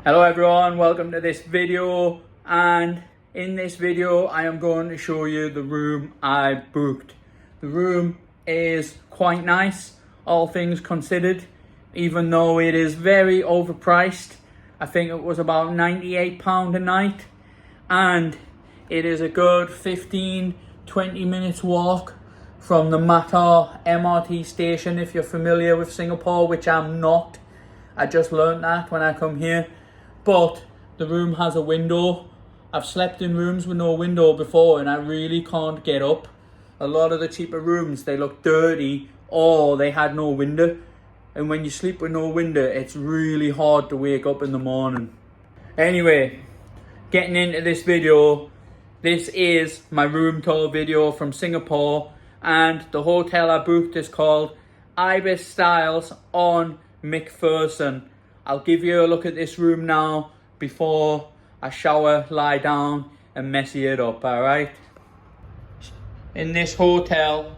Hello everyone, welcome to this video, and in this video I am going to show you the room I booked. The room is quite nice, all things considered, even though it is very overpriced. I think it was about £98 a night, and it is a good 15-20 minutes walk from the Maarko MRT station, if you're familiar with Singapore, which I'm not. I just learned that when I come here. But the room has a window. I've slept in rooms with no window before and I really can't get up. A lot of the cheaper rooms, they look dirty or they had no window. And when you sleep with no window, it's really hard to wake up in the morning. Anyway, getting into this video, this is my room tour video from Singapore, and the hotel I booked is called Ibis Styles On Macpherson. I'll give you a look at this room now before I shower, lie down and messy it up, alright? In this hotel,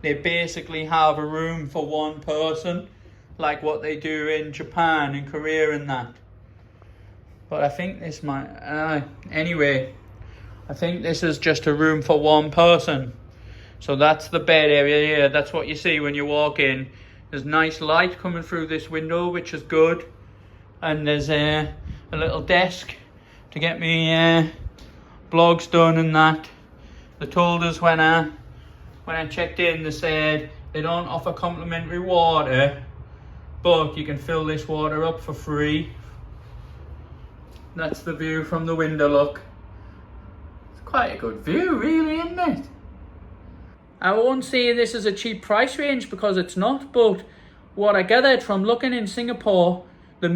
they basically have a room for one person, like what they do in Japan and Korea and that. But I think this might, anyway, I think this is just a room for one person. So that's the bed area here, that's what you see when you walk in. There's nice light coming through this window, which is good. And there's a little desk to get me blogs done and that. They told us when I checked in, they said they don't offer complimentary water, but you can fill this water up for free. That's the view from the window, look. It's quite a good view, really, isn't it? I won't say this is a cheap price range because it's not, but what I gathered from looking in Singapore, the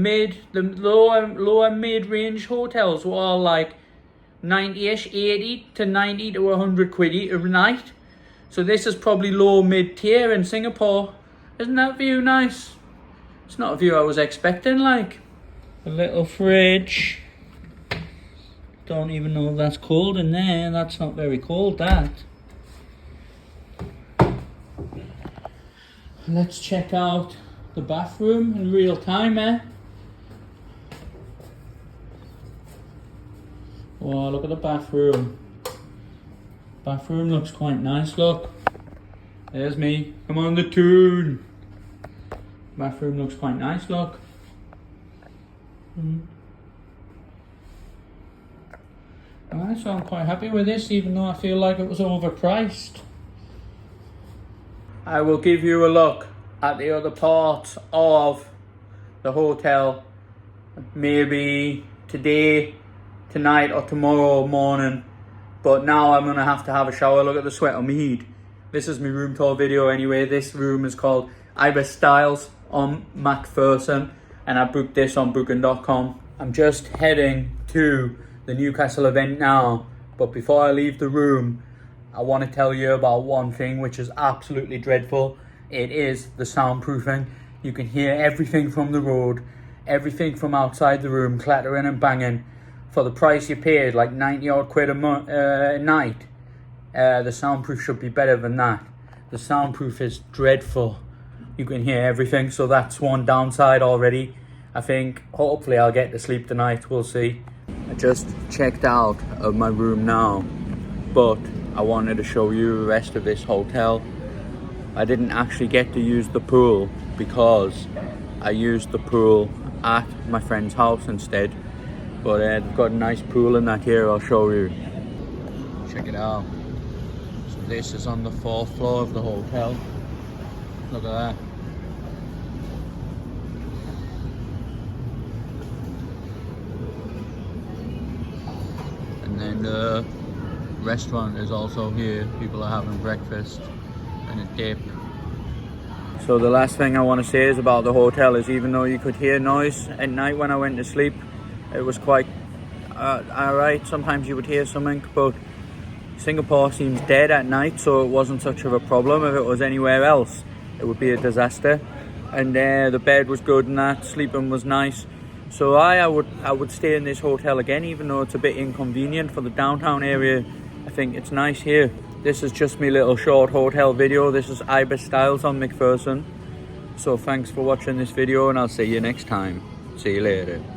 lower mid-range hotels were all like 90-ish, 80 to 90 to 100 quid a night. So this is probably low mid-tier in Singapore. Isn't that view nice? It's not a view I was expecting, like. A little fridge. Don't even know if that's cold in there. That's not very cold, that. Let's check out the bathroom in real time, Oh, look at the bathroom. Bathroom looks quite nice, look. There's me. I'm on the tune. Bathroom looks quite nice, look. Alright, so I'm quite happy with this, even though I feel like it was overpriced. I will give you a look at the other parts of the hotel, maybe today, tonight or tomorrow morning. But now I'm going to have a shower. Look at the sweat on my head. This is my room tour video anyway. This room is called Ibis Styles On Macpherson, and I booked this on booking.com. I'm just heading to the Newcastle event now, but before I leave the room, I want to tell you about one thing which is absolutely dreadful. It is the soundproofing. You can hear everything from the road, everything from outside the room clattering and banging. For the price you paid, like 90 odd quid a night, the soundproof should be better than that. The soundproof is dreadful. You can hear everything, so that's one downside already. I think hopefully I'll get to sleep tonight, we'll see. I just checked out of my room now, but I wanted to show you the rest of this hotel. I didn't actually get to use the pool because I used the pool at my friend's house instead. But they've got a nice pool in that here, I'll show you. Check it out. So this is on the 4th floor of the hotel. Look at that. And then the restaurant is also here. People are having breakfast and a dip. So the last thing I want to say is about the hotel is, even though you could hear noise at night when I went to sleep, it was quite alright. Sometimes you would hear something, but Singapore seems dead at night, so it wasn't such of a problem. If it was anywhere else, it would be a disaster. And the bed was good and that, sleeping was nice. So I would stay in this hotel again, even though it's a bit inconvenient for the downtown area. I think it's nice here. This is just my little short hotel video. This is Ibis Styles on Macpherson. So thanks for watching this video, and I'll see you next time. See you later.